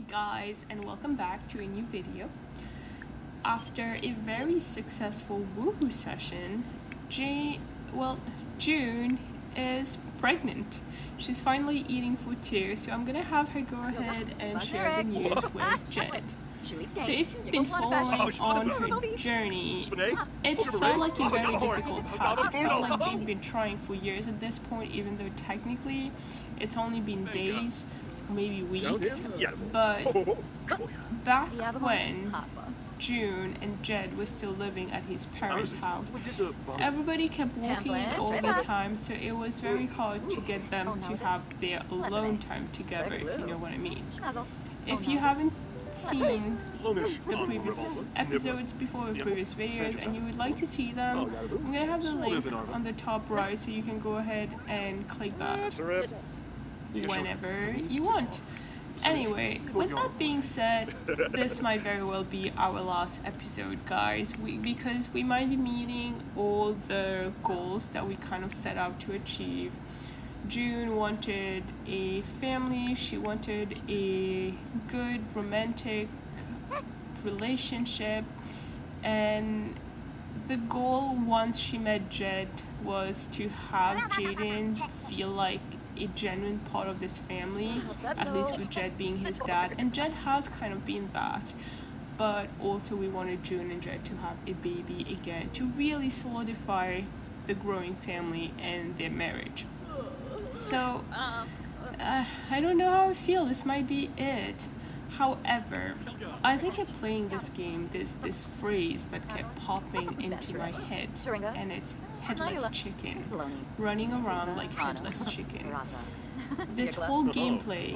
guys, and welcome back to a new video. After a very successful woohoo session, June is pregnant. She's finally eating food too, so I'm gonna have her go ahead and share the news with Jed. So if you've been following on her journey, it felt like a very difficult task. It felt like they've been trying for years at this point, even though technically it's only been days, maybe weeks. But back when June and Jed were still living at his parents' house, everybody kept walking in all the time, so it was very hard to get them to have their alone time together, if you know what I mean. If you haven't seen the previous episodes before, the previous videos, and you would like to see them, I'm gonna have the link on the top right, so you can go ahead and click that whenever you want. Anyway, with that being said, this might very well be our last episode, guys, because we might be meeting all the goals that we kind of set out to achieve. June wanted a family, she wanted a good romantic relationship, and the goal once she met Jed was to have Jaden feel like a genuine part of this family, at least with Jed being his dad, and Jed has kind of been that, but also we wanted June and Jed to have a baby again to really solidify the growing family and their marriage. So, I don't know how I feel, this might be it. However, as I kept playing this game, this phrase that kept popping into my head, and it's headless chicken, running around like headless chicken. This whole gameplay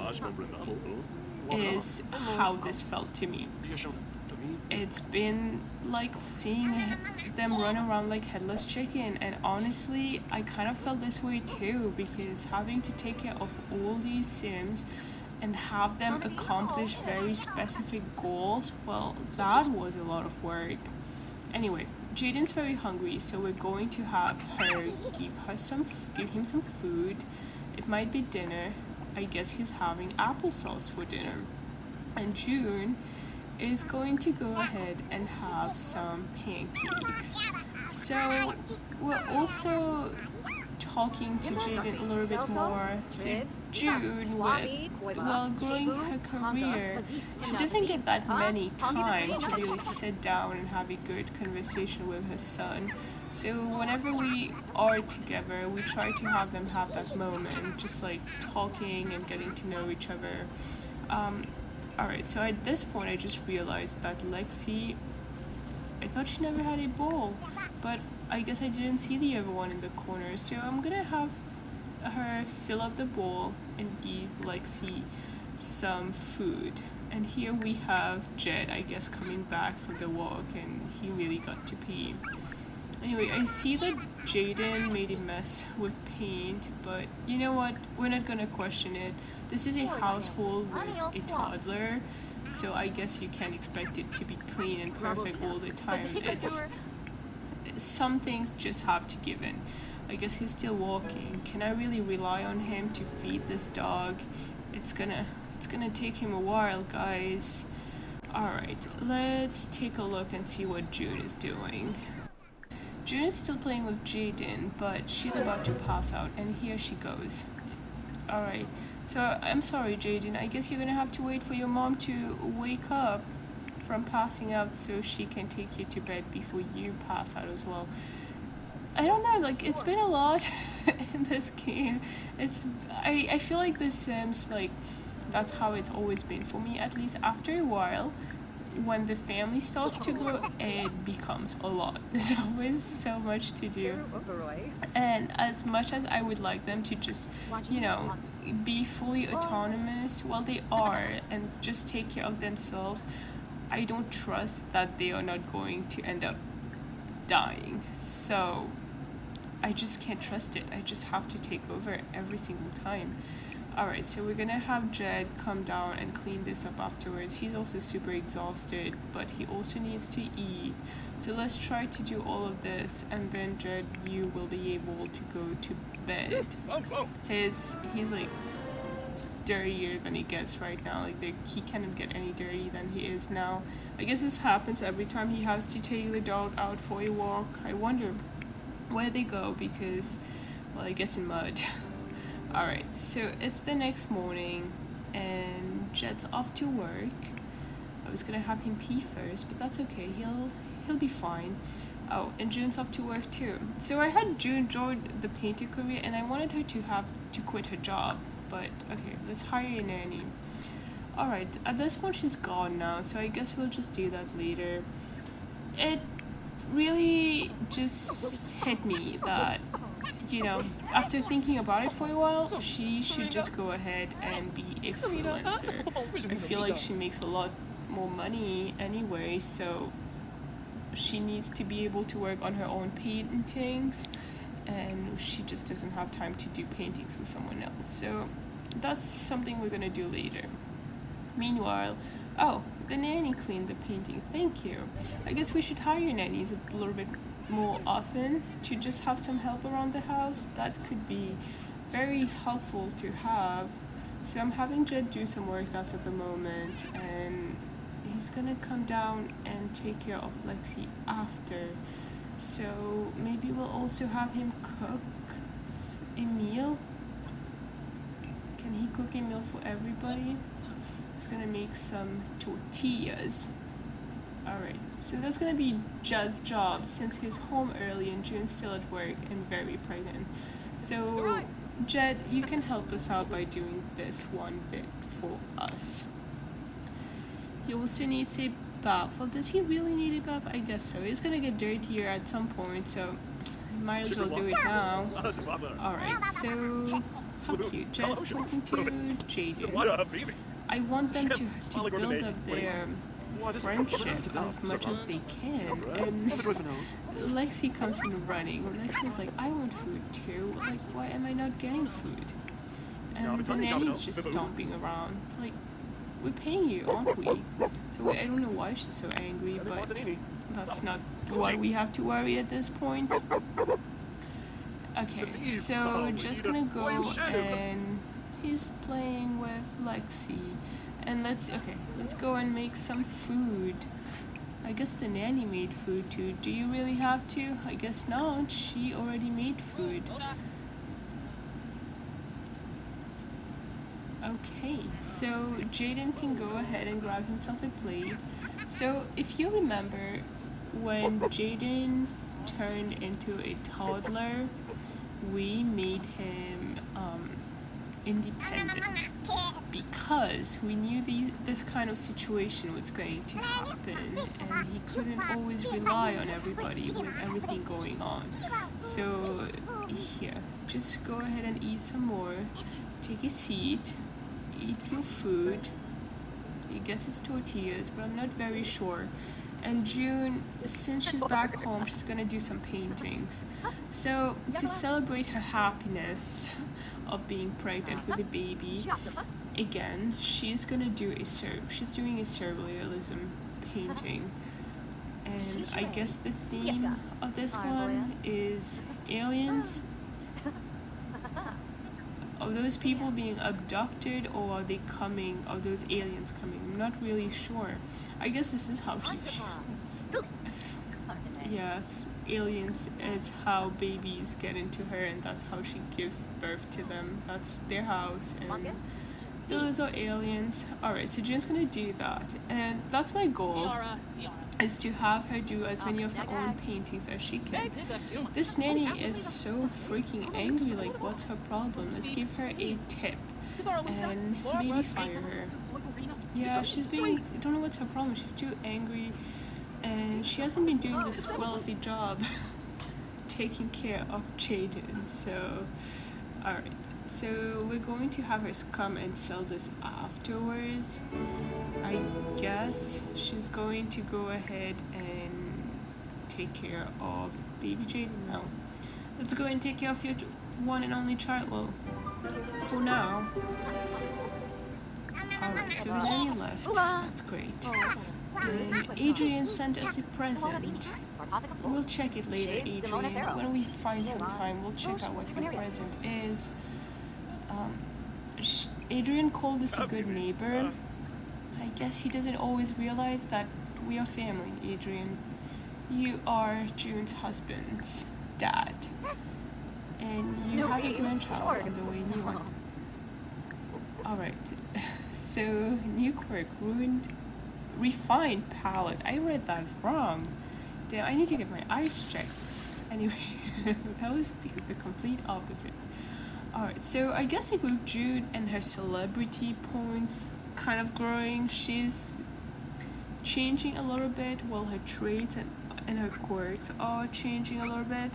is how this felt to me. It's been like seeing them run around like headless chicken, and honestly I kind of felt this way too, because having to take care of all these Sims and have them accomplish very specific goals, well, that was a lot of work. Anyway, Jaden's very hungry, so we're going to have her give him some food. It might be dinner. I guess he's having applesauce for dinner. And June is going to go ahead and have some pancakes. So we're also talking to Jaden a little bit more. So June, while growing her career, she doesn't get that many time to really sit down and have a good conversation with her son. So whenever we are together, we try to have them have that moment, just like talking and getting to know each other. Alright, so at this point I just realized that Lexi, I thought she never had a bowl, but I guess I didn't see the other one in the corner, so I'm gonna have her fill up the bowl and give Lexi some food. And here we have Jed, I guess, coming back from the walk, and he really got to pee. Anyway, I see that Jaden made a mess with paint, but you know what? We're not gonna question it. This is a household with a toddler, so I guess you can't expect it to be clean and perfect all the time. Some things just have to give in. I guess he's still walking. Can I really rely on him to feed this dog? It's gonna take him a while, guys. Alright, let's take a look and see what June is doing. June is still playing with Jaden, but she's about to pass out, and here she goes. Alright, so I'm sorry, Jaden. I guess you're gonna have to wait for your mom to wake up from passing out so she can take you to bed before you pass out as well. I don't know, like, it's been a lot in this game. I feel like The Sims, like, that's how it's always been for me, at least after a while. When the family starts to grow, it becomes a lot. There's always so much to do. And as much as I would like them to just, you know, be fully autonomous, well, they are, and just take care of themselves, I don't trust that they are not going to end up dying. So I just can't trust it. I just have to take over every single time. Alright, so we're gonna have Jed come down and clean this up afterwards. He's also super exhausted, but he also needs to eat. So let's try to do all of this, and then Jed, you will be able to go to bed. He's like dirtier than he gets right now. Like he cannot get any dirty than he is now. I guess this happens every time he has to take the dog out for a walk. I wonder where they go because, well, it gets in mud. Alright, so it's the next morning and Jed's off to work. I was gonna have him pee first, but that's okay. He'll be fine. Oh, and June's off to work too. So I had June join the painting career and I wanted her to have to quit her job. But okay, let's hire a nanny. Alright, at this point she's gone now, so I guess we'll just do that later. It really just hit me that, you know, after thinking about it for a while, she should just go ahead and be a freelancer. I feel like she makes a lot more money anyway, so she needs to be able to work on her own paintings, and she just doesn't have time to do paintings with someone else. So that's something we're gonna do later. Meanwhile, oh, the nanny cleaned the painting. Thank you. I guess we should hire nannies a little bit more often to just have some help around the house. That could be very helpful to have. So I'm having Jed do some workouts at the moment, and he's gonna come down and take care of Lexi after. So maybe we'll also have him cook a meal. Can he cook a meal for everybody? He's gonna make some tortillas. Alright, so that's gonna be Jed's job since he's home early and June's still at work and very pregnant. So Jed, you can help us out by doing this one bit for us. He also needs a bath. Well, does he really need a bath? I guess so. He's gonna get dirtier at some point, so might as well do it now. Alright, so how cute. Jed's talking to Jaden. I want them to build up their friendship as much as they can, and Lexi comes in running. Lexi's like, I want food too. Like, why am I not getting food? And the nanny's just stomping around. Like, we're paying you, aren't we? So I don't know why she's so angry, but that's not what we have to worry at this point. Okay, so just gonna go and he's playing with Lexi. And let's go and make some food. I guess the nanny made food too. Do you really have to? I guess not. She already made food. Okay, so Jaden can go ahead and grab himself a plate. So if you remember, when Jaden turned into a toddler, we made him independent because we knew this kind of situation was going to happen and he couldn't always rely on everybody with everything going on. So here, just go ahead and eat some more, take a seat, eat your food. I guess it's tortillas, but I'm not very sure. And June, since she's back home, she's gonna do some paintings. So to celebrate her happiness of being pregnant with a baby, again, she's gonna do she's doing a surrealism painting. And I guess the theme of this one is aliens. Are those people being abducted, or are those aliens coming? I'm not really sure. I guess this is how she feels. Yes, aliens is how babies get into her, and that's how she gives birth to them. That's their house, and those are aliens. Alright, so June's gonna do that, and that's my goal, is to have her do as many of her own paintings as she can. This nanny is so freaking angry, like what's her problem? Let's give her a tip and maybe fire her. Yeah, I don't know what's her problem. She's too angry and she hasn't been doing this well of a job taking care of Jaden. So, alright. So we're going to have her come and sell this afterwards. I guess she's going to go ahead and take care of baby Jaden now. Let's go and take care of your one and only child. Well, for now. Alright, so the nanny left. That's great. And Adrian sent us a present. We'll check it later, Adrian. When we find some time, we'll check out what your present is. Adrian called us a good neighbor. I guess he doesn't always realize that we are family, Adrian. You are June's husband's dad. And you have a grandchild on the way, new one. Alright, so new quirk, refined palate. I read that wrong. Damn, I need to get my eyes checked. Anyway, that was the complete opposite. Alright, so I guess I go June and her celebrity points kind of growing. She's changing a little bit while her traits and her quirks are changing a little bit.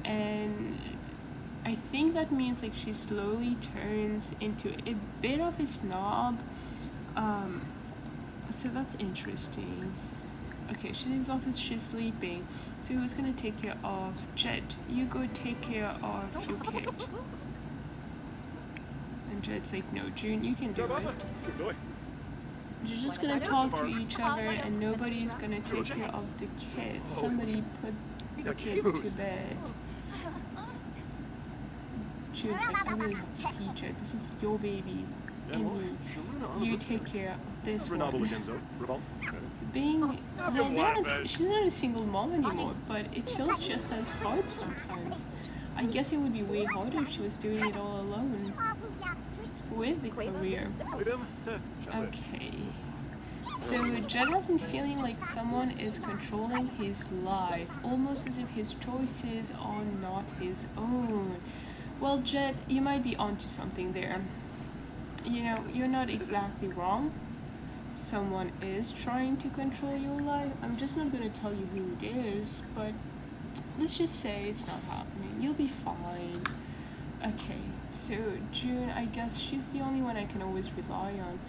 And I think that means like she slowly turns into a bit of a snob. So that's interesting. Okay, she's exhausted, she's sleeping. So who's gonna take care of Jed? You go take care of your kid. And Jed's like, no, June, you can do it. You're just gonna talk to each other and nobody's gonna take care of the kid. Somebody put the kid to bed. June's like, I really have to pee, Jed. This is your baby. And you take care of this one. She's not a single mom anymore, but it feels just as hard sometimes. I guess it would be way harder if she was doing it all alone with the career. Okay. So Jed has been feeling like someone is controlling his life, almost as if his choices are not his own. Well, Jed, you might be onto something there. You know, you're not exactly wrong. Someone is trying to control your life. I'm just not going to tell you who it is, but let's just say it's not happening. You'll be fine. Okay, so June, I guess she's the only one I can always rely on.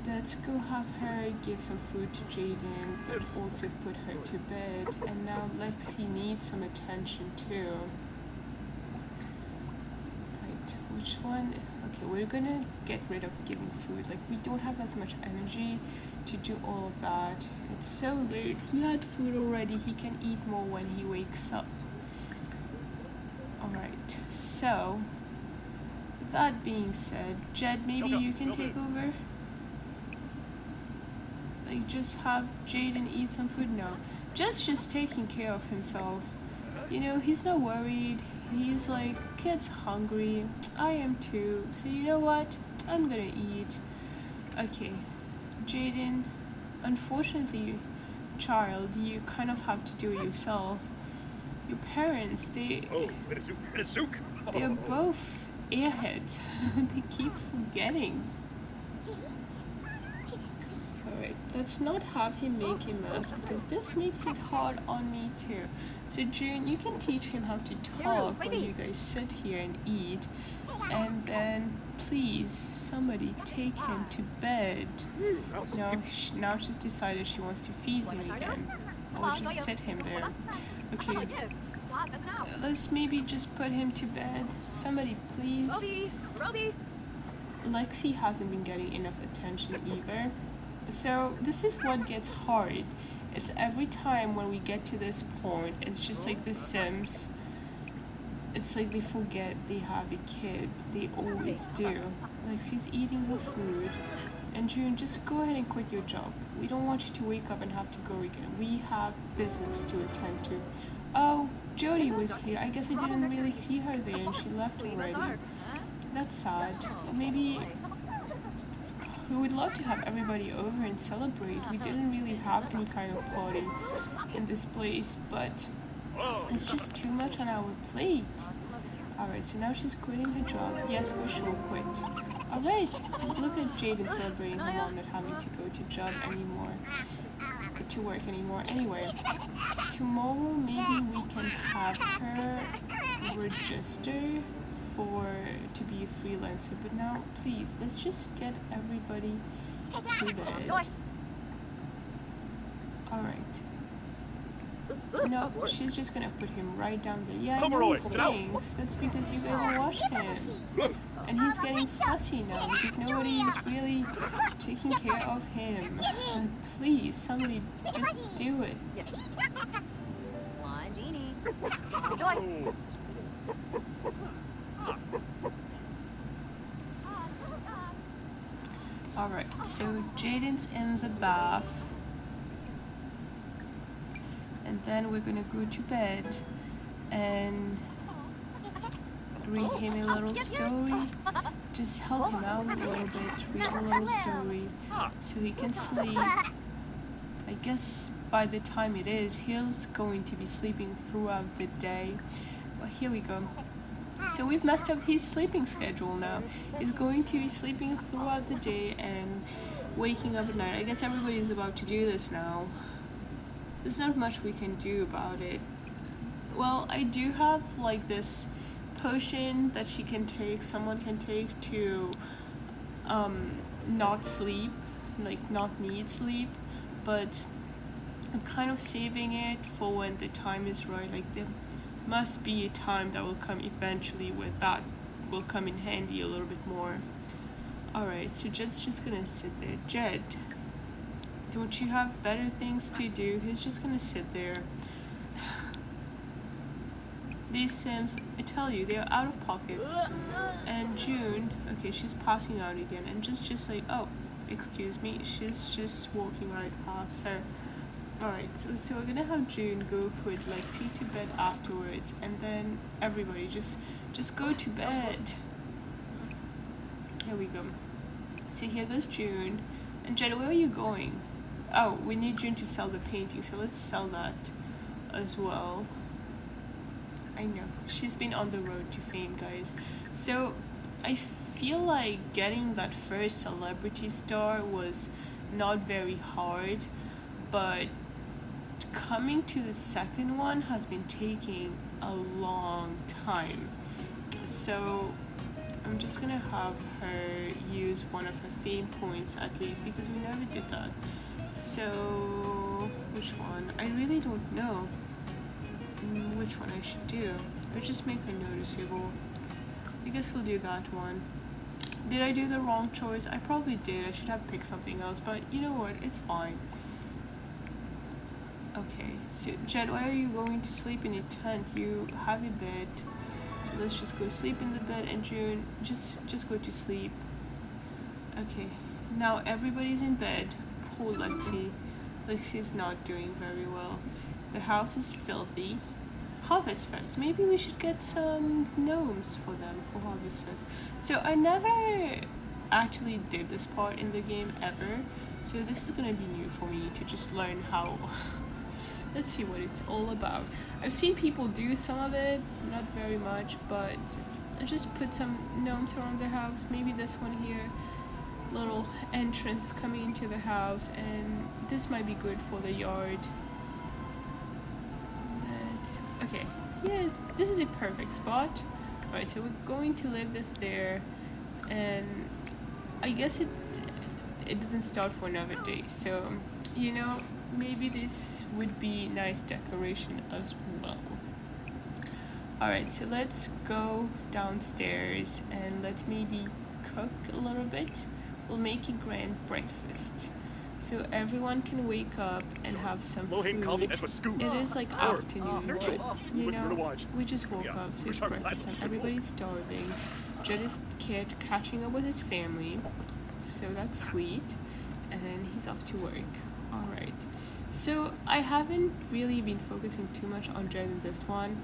Let's go have her give some food to Jaden, but also put her to bed. And now Lexi needs some attention too. Right, which one? Okay, we're gonna get rid of giving food. Like, we don't have as much energy to do all of that. It's so late. He had food already. He can eat more when he wakes up. Alright, so that being said, Jed, maybe you can take over? Like, just have Jaden eat some food? No. Jed's just taking care of himself. You know, he's not worried. He's like, kid's hungry. I am too. So you know what? I'm gonna eat. Okay. Jaden, unfortunately, child, you kind of have to do it yourself. Your parents, they're both airheads. They keep forgetting. Alright, let's not have him make a mess because this makes it hard on me too. So June, you can teach him how to talk while you guys sit here and eat. And then please, somebody take him to bed. Now she's decided she wants to feed him again. Or just sit him there. Okay, let's maybe just put him to bed. Somebody please. Lexi hasn't been getting enough attention either. So this is what gets hard. It's every time when we get to this point, it's just like The Sims. It's like they forget they have a kid. They always do. Lexi's eating her food. And June, just go ahead and quit your job. We don't want you to wake up and have to go again. We have business to attend to. Oh, Jody was here. I guess I didn't really see her there and she left already. That's sad. Maybe we would love to have everybody over and celebrate. We didn't really have any kind of party in this place, but it's just too much on our plate. Alright, so now she's quitting her job. Yes, for sure, quit. Alright, look at Jaden celebrating her mom not having to go to job anymore. To work anymore. Anyway, tomorrow maybe we can have her register to be a freelancer. But now, please, let's just get everybody to bed. Alright. No, she's just gonna put him right down there. Yeah, I know he stinks. That's because you guys are washing him. And he's getting fussy now because nobody is really taking care of him. Please, somebody just do it. Alright, so Jaden's in the bath. And then we're gonna go to bed and read him a little story. Just help him out a little bit, read a little story so he can sleep. I guess by the time it is, he's going to be sleeping throughout the day. Well, here we go. So we've messed up his sleeping schedule now. He's going to be sleeping throughout the day and waking up at night. I guess everybody is about to do this now. There's not much we can do about it. Well, I do have like this potion that she can take, someone can take to not sleep, like not need sleep, but I'm kind of saving it for when the time is right. Like there must be a time that will come eventually where that will come in handy a little bit more. Alright, so Jed's just gonna sit there. Jed, don't you have better things to do? He's just gonna sit there. These Sims, I tell you, they're out of pocket. And June, okay, she's passing out again, and just like, oh, excuse me, she's just walking right past her. Alright, so we're gonna have June go put Lexi to bed afterwards, and then everybody just go to bed. Here we go. So here goes June. And Jed, where are you going? Oh, we need June to sell the painting, so let's sell that as well. I know, she's been on the road to fame, guys. So I feel like getting that first celebrity star was not very hard, but coming to the second one has been taking a long time. So I'm just gonna have her use one of her fame points at least, because we never did that. So which one? I really don't know which one I should do. Or just make her noticeable. I guess we'll do that one. Did I do the wrong choice? I probably did. I should have picked something else, but you know what? It's fine. Okay, so Jed, why are you going to sleep in a tent? You have a bed. So let's just go sleep in the bed, and June, just go to sleep. Okay, now everybody's in bed. Poor Lexi. Lexi's not doing very well. The house is filthy. Harvest Fest. Maybe we should get some gnomes for them for Harvest Fest. So I never actually did this part in the game ever. So this is gonna be new for me to just learn how. Let's see what it's all about. I've seen people do some of it, not very much, but I just put some gnomes around the house. Maybe this one here, little entrance coming into the house, and this might be good for the yard. Okay, yeah, this is a perfect spot. Alright, so we're going to leave this there, and I guess it doesn't start for another day, so you know, maybe this would be nice decoration as well. Alright, so let's go downstairs and let's maybe cook a little bit. We'll make a grand breakfast, so everyone can wake up and have some food. It is like afternoon, but you know, we just woke up, so it's breakfast time. Everybody's starving. Jed is catching up with his family, so that's sweet, and he's off to work. Alright, so I haven't really been focusing too much on Jed in this one.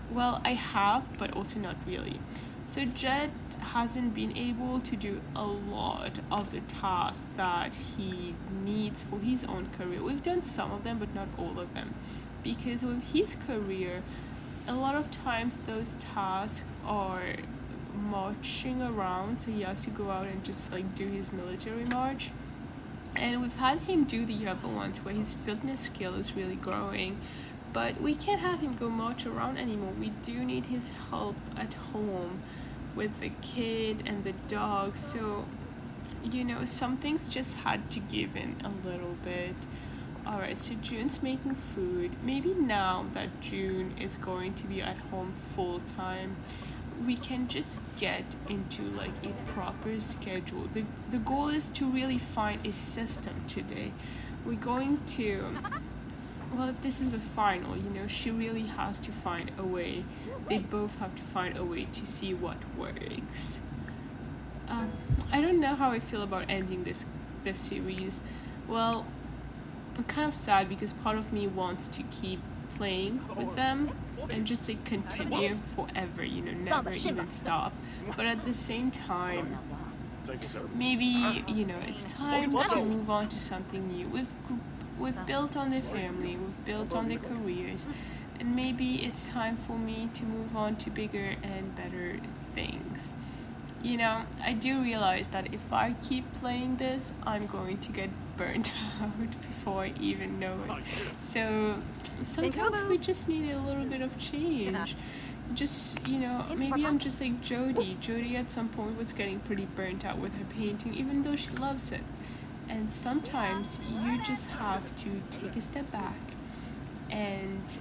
Well, I have, but also not really. So Jed hasn't been able to do a lot of the tasks that he needs for his own career. We've done some of them, but not all of them. Because with his career, a lot of times those tasks are marching around, so he has to go out and just like do his military march. And we've had him do the other ones where his fitness skill is really growing. But we can't have him go march around anymore. We do need his help at home with the kid and the dog. So, you know, some things just had to give in a little bit. Alright, so June's making food. Maybe now that June is going to be at home full time, we can just get into like a proper schedule. The goal is to really find a system today. We're going to... Well, if this is the final, you know, she really has to find a way. They both have to find a way to see what works. I don't know how I feel about ending this series. Well, I'm kind of sad because part of me wants to keep playing with them and just like continue forever, you know, never even stop. But at the same time, maybe, you know, it's time to move on to something new. We've built on their family, we've built on their careers, and maybe it's time for me to move on to bigger and better things. You know, I do realize that if I keep playing this, I'm going to get burnt out before I even know it. So sometimes we just need a little bit of change. Just, you know, maybe I'm just like Jody. Jody at some point was getting pretty burnt out with her painting, even though she loves it. And sometimes you just have to take a step back and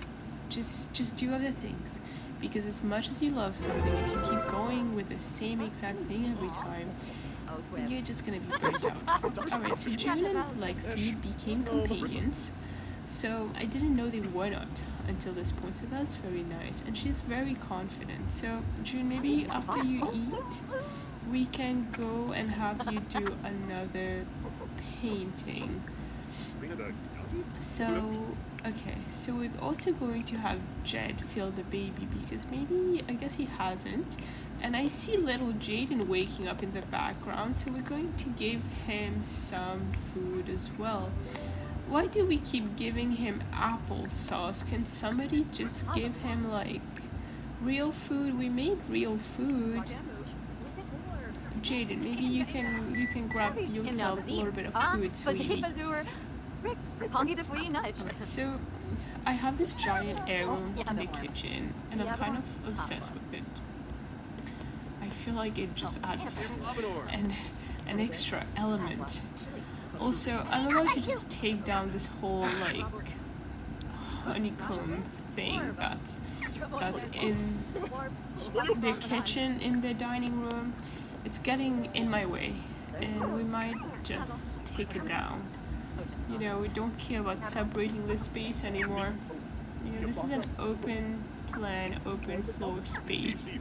just do other things. Because as much as you love something, if you keep going with the same exact thing every time, you're just gonna be burnt out. Alright, so June and Lexi became companions. So I didn't know they were not until this point, so that's very nice. And she's very confident. So June, maybe after you eat, we can go and have you do another painting. So, okay, so we're also going to have Jed feel the baby because maybe, I guess he hasn't. And I see little Jaden waking up in the background, so we're going to give him some food as well. Why do we keep giving him applesauce? Can somebody just give him like real food? We made real food. Jaden, maybe you can grab yourself a little bit of food, sweetie. Right, so I have this giant heirloom in the kitchen, and I'm kind of obsessed with it. I feel like it just adds an extra element. Also, I'm about to just take down this whole like honeycomb thing that's in the kitchen in the dining room. It's getting in my way, and we might just take it down. You know, we don't care about separating the space anymore. You know, this is an open plan, open floor space.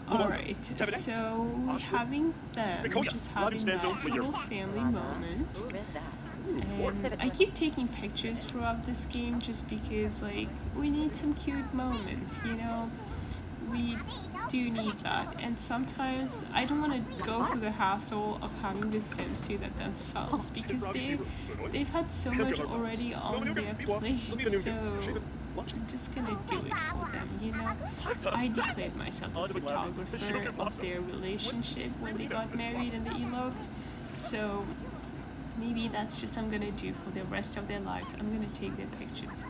Alright, so having them, just having that little family moment. And I keep taking pictures throughout this game just because, like, we need some cute moments, you know? We do need that, and sometimes I don't want to go through the hassle of having the Sims do that themselves because they've had so much already on their plate, so I'm just gonna do it for them, you know. I declared myself a photographer of their relationship when they got married and they eloped, so maybe that's just what I'm gonna do for the rest of their lives. I'm gonna take their pictures.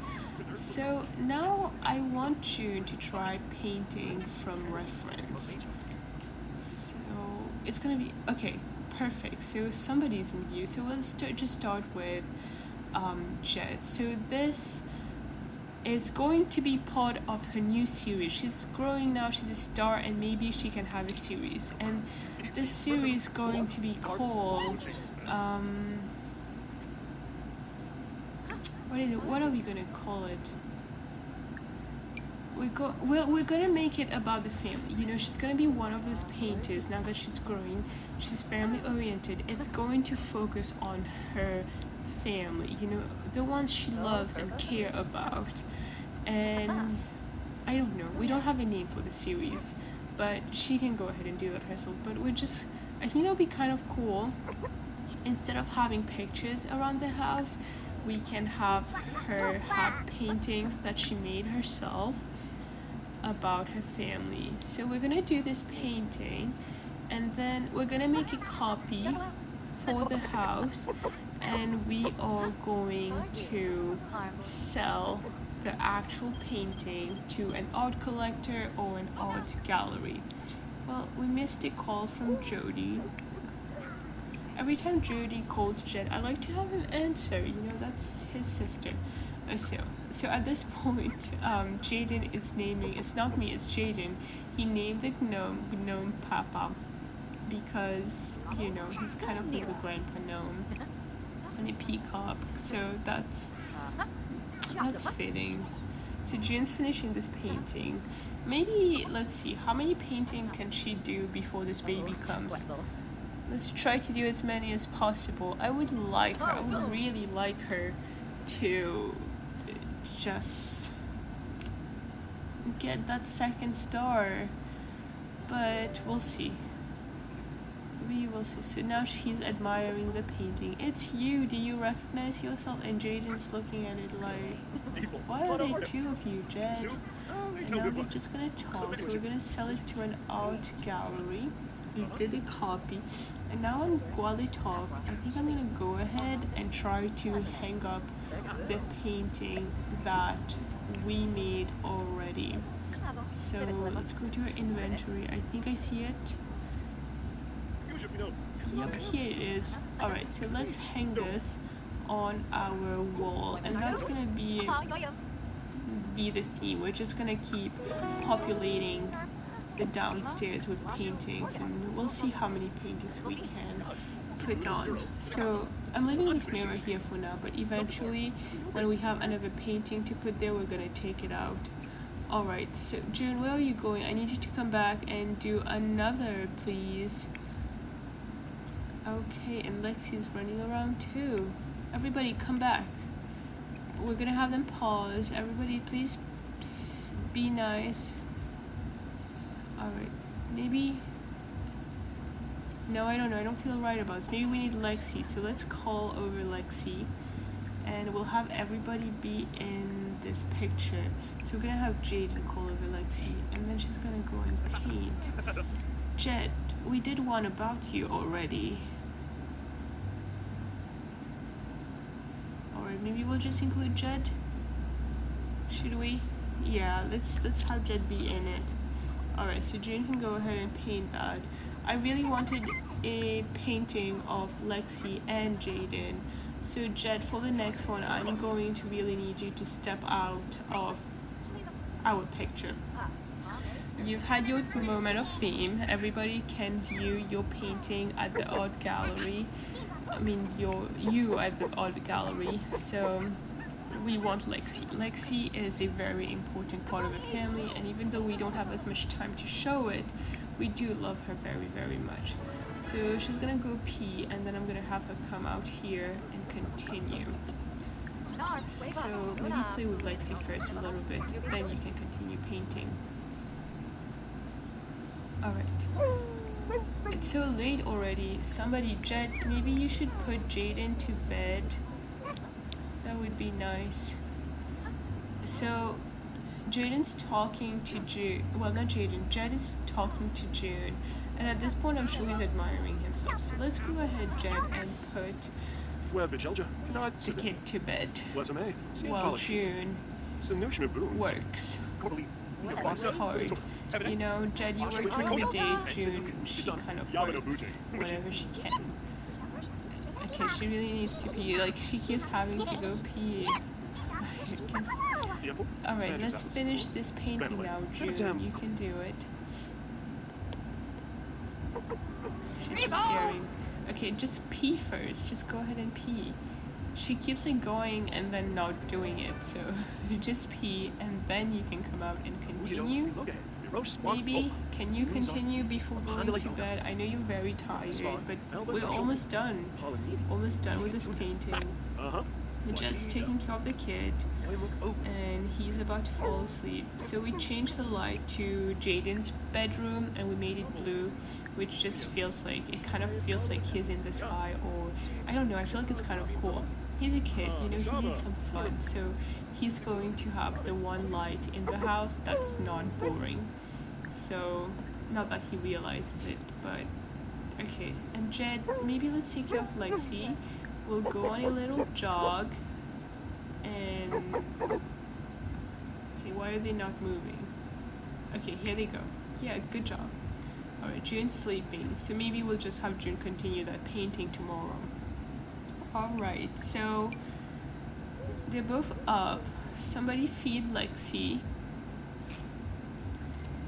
So now I want you to try painting from reference. So it's gonna be, okay, perfect. So somebody's in view. So let's just start with Jed. So this is going to be part of her new series. She's growing now, she's a star, and maybe she can have a series. And this series is going to be called, what is it? What are we gonna call it? We're gonna make it about the family. You know, she's gonna be one of those painters now that she's growing. She's family oriented. It's going to focus on her family. You know, the ones she loves and care about. And I don't know. We don't have a name for the series, but she can go ahead and do that herself. But I think that would be kind of cool. Instead of having pictures around the house, we can have her have paintings that she made herself about her family. So we're gonna do this painting, and then we're gonna make a copy for the house, and we are going to sell the actual painting to an art collector or an art gallery. Well, we missed a call from Jody. Every time Jody calls Jed, I like to have him answer. You know, that's his sister. So at this point, Jaden is naming. It's not me. It's Jaden. He named the gnome Papa, because you know he's kind of like a grandpa gnome and a peacock. So that's fitting. So June's finishing this painting. Maybe let's see how many painting can she do before this baby comes. Let's try to do as many as possible. I would really like her to just get that second star. But we'll see. We will see. So now she's admiring the painting. It's you. Do you recognize yourself? And Jaden's looking at it like, why are there two of you, Jed? And now they're just gonna talk. So we're gonna sell it to an art gallery. We did a copy. And now while they talk, I think I'm gonna go ahead and try to hang up the painting that we made already. So let's go to our inventory. I think I see it. Yep, here it is. Alright, so let's hang this on our wall, and that's gonna be the theme. We're just gonna keep populating the downstairs with paintings, and we'll see how many paintings we can put on. So I'm leaving this mirror here for now, but eventually when we have another painting to put there, we're gonna take it out. Alright, so June, where are you going? I need you to come back and do another, please. Okay, and Lexi's running around too. Everybody come back. We're gonna have them pause. Everybody please be nice. Alright, maybe... No, I don't know. I don't feel right about this. Maybe we need Lexi, so let's call over Lexi. And we'll have everybody be in this picture. So we're gonna have Jaden call over Lexi, and then she's gonna go and paint. Jed, we did one about you already. Alright, maybe we'll just include Jed? Should we? Yeah, let's have Jed be in it. Alright, so June can go ahead and paint that. I really wanted a painting of Lexi and Jaden. So Jed, for the next one, I'm going to really need you to step out of our picture. You've had your moment of fame. Everybody can view your painting at the art gallery. I mean, you at the art gallery. So we want Lexi. Lexi is a very important part of the family, and even though we don't have as much time to show it, we do love her very, very much. So she's gonna go pee, and then I'm gonna have her come out here and continue. So maybe play with Lexi first a little bit, then you can continue painting. Alright. It's so late already. Somebody, Jed, maybe you should put Jaden to bed. That would be nice. So, Jaden's talking to June. Well, not Jaden. Jed is talking to June. And at this point, I'm sure he's admiring himself. So let's go ahead, Jed, and put the kid to bed. While June works. Works hard. You know, Jed, you work during the day. June, she kind of works whenever she can. Okay, she really needs to pee. Like, she keeps having to go pee. Alright, let's finish this painting now, June. You can do it. She's just staring. Okay, just pee first. Just go ahead and pee. She keeps on going and then not doing it, so just pee and then you can come out and continue. Maybe, can you continue before going to bed? I know you're very tired, but we're almost done. Almost done with this painting. Jed's taking care of the kid, and he's about to fall asleep. So we changed the light to Jaden's bedroom, and we made it blue, which just feels like, it kind of feels like he's in the sky, or, I don't know, I feel like it's kind of cool. He's a kid, you know, he needs some fun, so he's going to have the one light in the house that's not boring. So, not that he realizes it, but, okay. And Jed, maybe let's take care of Lexi. We'll go on a little jog, and, okay, why are they not moving? Okay, here they go. Yeah, good job. Alright, June's sleeping, so maybe we'll just have June continue that painting tomorrow. Alright, so they're both up. Somebody feed Lexi.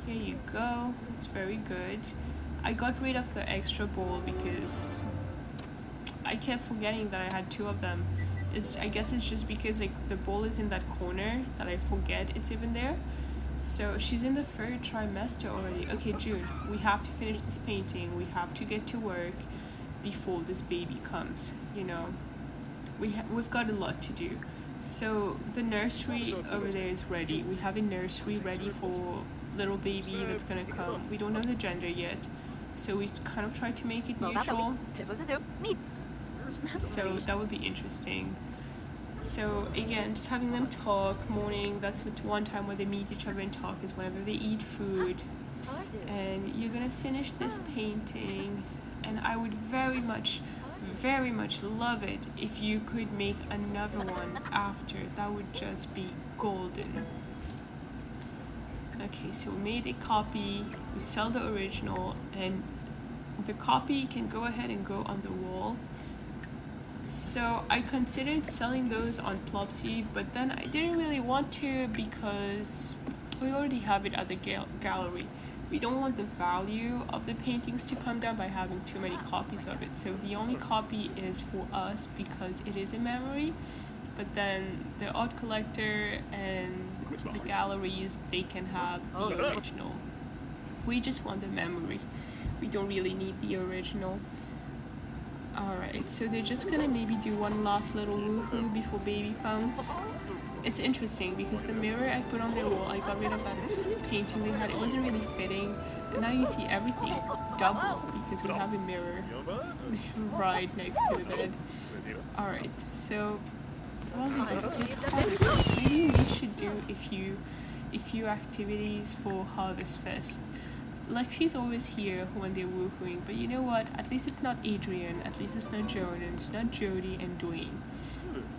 Here you go. It's very good. I got rid of the extra bowl because I kept forgetting that I had two of them. I guess it's just because like the bowl is in that corner that I forget it's even there. So she's in the third trimester already. Okay, June, we have to finish this painting. We have to get to work. before this baby comes, you know. We've got a lot to do. So the nursery over there is ready. We have a nursery ready for little baby that's gonna come. We don't know the gender yet, so we kind of try to make it neutral. So that would be interesting. So again, just having them talk morning, that's what one time when they meet each other and talk is whenever they eat food. And you're gonna finish this painting, and I would very much love it if you could make another one after. That would just be golden. Okay, so we made a copy, we sell the original, and the copy can go ahead and go on the wall. So I considered selling those on Plopsy, but then I didn't really want to because we already have it at the gallery. We don't want the value of the paintings to come down by having too many copies of it. So the only copy is for us because it is a memory, but then the art collector and the galleries, they can have the original. We just want the memory. We don't really need the original. Alright, so they're just gonna maybe do one last little woohoo before baby comes. It's interesting because the mirror I put on their wall, I got rid of that painting they had. It wasn't really fitting, and now you see everything double because we have a mirror right next to the bed. Alright, so well, it's harvest. Maybe we should do a few activities for Harvest Fest. Lexi's always here when they're woohooing, but you know what? At least it's not Adrian, at least it's not Jordan, it's not Jody and Dwayne.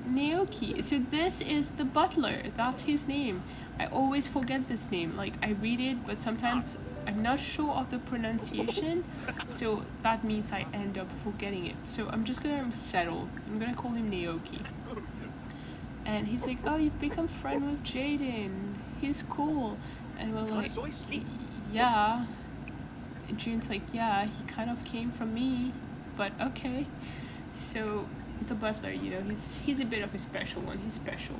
Naoki, so this is the butler, that's his name. I always forget this name, like I read it, but sometimes I'm not sure of the pronunciation, so that means I end up forgetting it. So I'm just gonna settle, I'm gonna call him Naoki. And he's like, oh, you've become friend with Jaden, he's cool. And we're like, yeah. And June's like, yeah, he kind of came from me, but okay. So the butler, you know, he's a bit of a special one. He's special,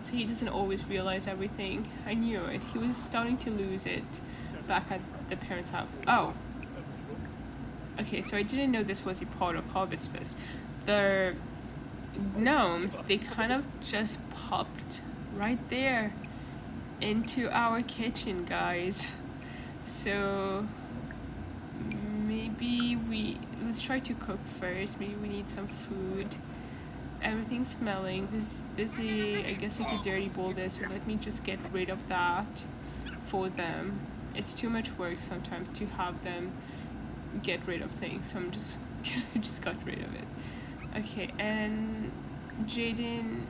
so he doesn't always realize everything. I knew it. He was starting to lose it back at the parents' house. Oh, okay. So I didn't know this was a part of Harvest Fest. The gnomes, they kind of just popped right there into our kitchen, guys. So maybe let's try to cook first. Maybe we need some food. Everything's smelling. This is I guess like a dirty bowl there, so let me just get rid of that for them. It's too much work sometimes to have them get rid of things, so I'm just got rid of it. Okay, and Jaden,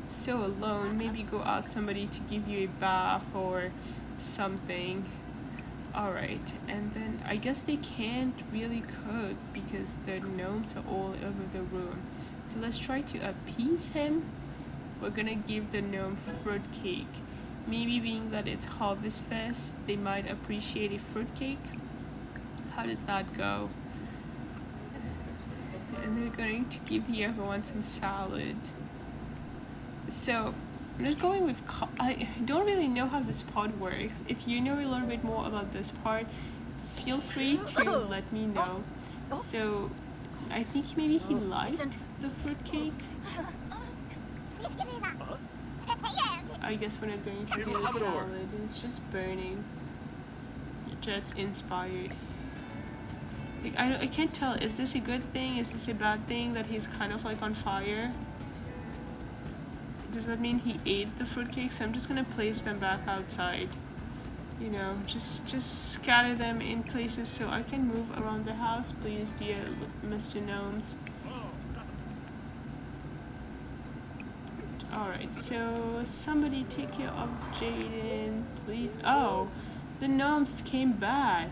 so alone. Maybe go ask somebody to give you a bath or something. Alright, and then I guess they can't really cook because the gnomes are all over the room. So let's try to appease him. We're gonna give the gnome fruitcake. Maybe being that it's Harvest Fest, they might appreciate a fruitcake. How does that go? And they're going to give the other one some salad. So I'm just going with, I don't really know how this part works. If you know a little bit more about this part, feel free to let me know. So I think maybe he liked the fruitcake. I guess we're not going to do the salad. It's just burning. Just inspired. Like, I can't tell. Is this a good thing? Is this a bad thing that he's kind of like on fire? Does that mean he ate the fruitcake? So I'm just gonna place them back outside. You know, just scatter them in places so I can move around the house, please, dear Mr. Gnomes. Alright, so somebody take care of Jaden, please. Oh, the gnomes came back.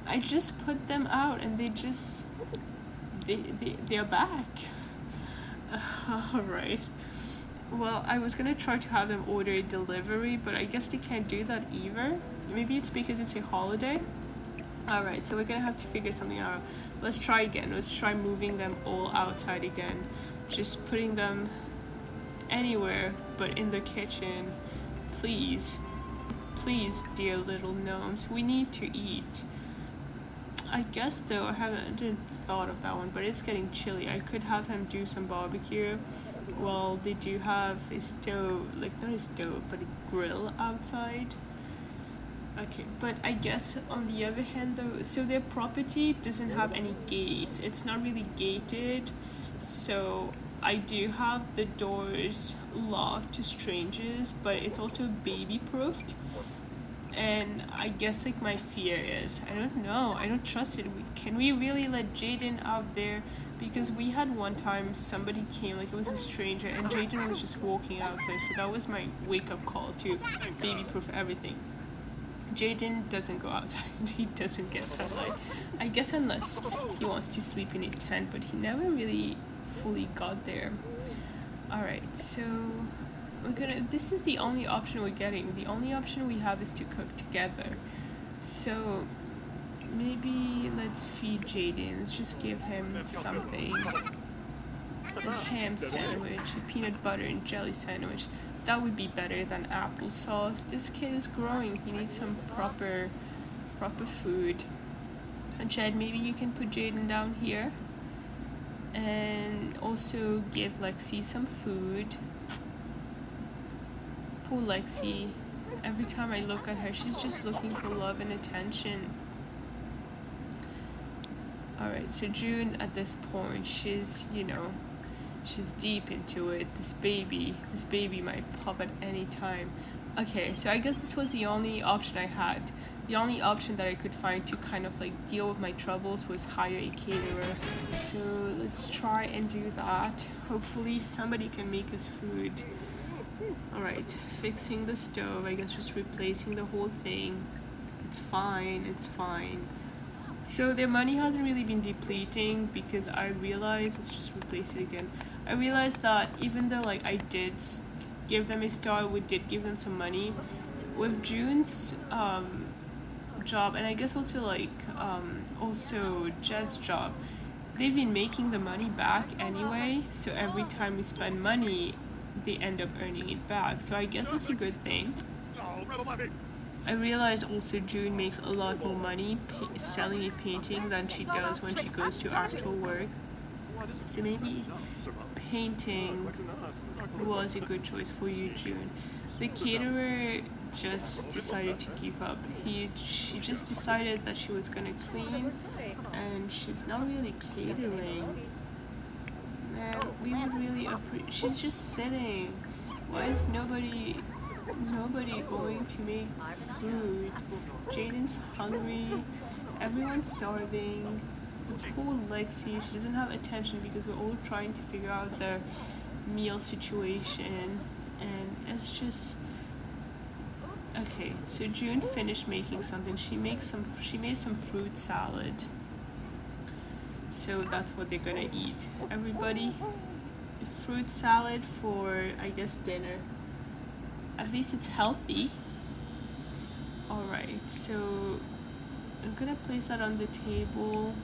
I just put them out and they're back. Alright. Well, I was gonna try to have them order a delivery, but I guess they can't do that either. Maybe it's because it's a holiday. Alright, so we're gonna have to figure something out. Let's try again. Let's try moving them all outside again. Just putting them anywhere but in the kitchen. Please. Please, dear little gnomes. We need to eat. I guess though I didn't thought of that one, but it's getting chilly. I could have him do some barbecue. Well, they do have a stove, like not a stove, but a grill outside. Okay, but I guess on the other hand though, so their property doesn't have any gates. It's not really gated, so I do have the doors locked to strangers, but it's also baby proofed. And I guess like my fear is, I don't know, I don't trust it. Can we really let Jaden out there? Because we had one time somebody came, like it was a stranger, and Jaden was just walking outside. So that was my wake up call to baby proof everything. Jaden doesn't go outside. He doesn't get sunlight. I guess unless he wants to sleep in a tent, but he never really fully got there. Alright, so this is the only option we're getting. The only option we have is to cook together. So maybe let's feed Jaden. Let's just give him something. A ham sandwich, a peanut butter and jelly sandwich. That would be better than applesauce. This kid is growing. He needs some proper food. And Jed, maybe you can put Jaden down here. And also give Lexi some food. Poor Lexi. Every time I look at her, she's just looking for love and attention. Alright, so June at this point, she's deep into it. This baby might pop at any time. Okay, so I guess this was the only option I had. The only option that I could find to kind of like deal with my troubles was hire a caterer. So let's try and do that. Hopefully somebody can make us food. Alright, fixing the stove, I guess just replacing the whole thing. It's fine. So their money hasn't really been depleting because I realized, let's just replace it again. I realized that even though like I did give them a star, we did give them some money, with June's job, and I guess also also Jed's job, they've been making the money back anyway, so every time we spend money, they end up earning it back. So I guess that's a good thing. I realize also June makes a lot more money selling a painting than she does when she goes to actual work. So maybe painting was a good choice for you, June. The caterer just decided to give up. She just decided that she was gonna clean, and she's not really catering. Man, we would really appreciate. She's just sitting. Why is nobody going to make food? Jaden's hungry. Everyone's starving. Poor Lexi, she doesn't have attention because we're all trying to figure out the meal situation, and it's just okay. So June finished making something. She made some fruit salad. So that's what they're gonna eat. Everybody, a fruit salad for I guess dinner. At least it's healthy. Alright, so I'm gonna place that on the table.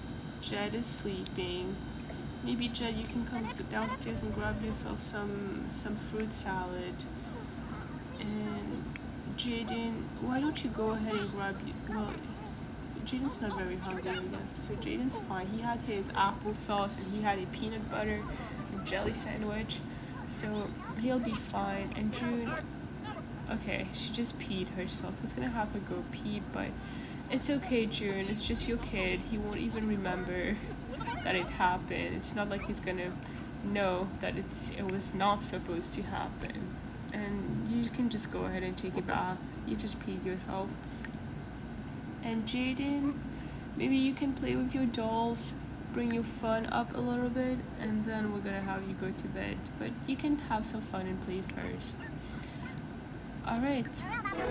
Jed is sleeping. Maybe Jed, you can come downstairs and grab yourself some fruit salad. And Jaden, why don't you go ahead and grab well, Jaden's not very hungry, I guess. So Jaden's fine. He had his applesauce and he had a peanut butter and jelly sandwich. So he'll be fine. And June, okay, she just peed herself. I was gonna have her go pee, but it's okay, June. It's just your kid. He won't even remember that it happened. It's not like he's gonna know that it was not supposed to happen. And you can just go ahead and take a bath. You just peed yourself. And Jaden, maybe you can play with your dolls, bring your fun up a little bit, and then we're gonna have you go to bed. But you can have some fun and play first. Alright,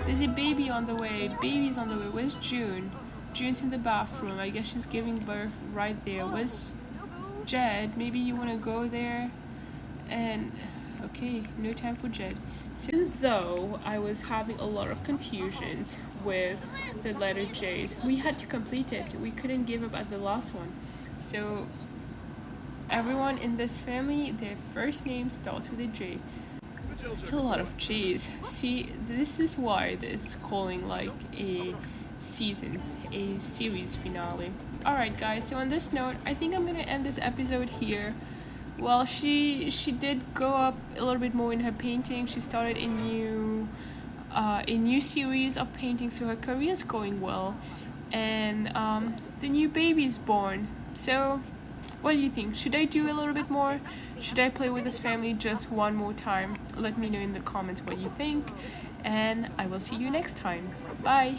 there's a baby on the way. Baby's on the way. Where's June? June's in the bathroom. I guess she's giving birth right there. Where's Jed? Maybe you want to go there? And okay, no time for Jed. So though I was having a lot of confusions with the letter J, we had to complete it. We couldn't give up at the last one. So everyone in this family, their first name starts with a J. It's a lot of J's. See, this is why it's calling like a series finale. Alright guys, so on this note, I think I'm gonna end this episode here. Well, she did go up a little bit more in her painting. She started a new series of painting, so her career is going well, and the new baby is born. So, what do you think? Should I do a little bit more? Should I play with this family just one more time? Let me know in the comments what you think, and I will see you next time. Bye.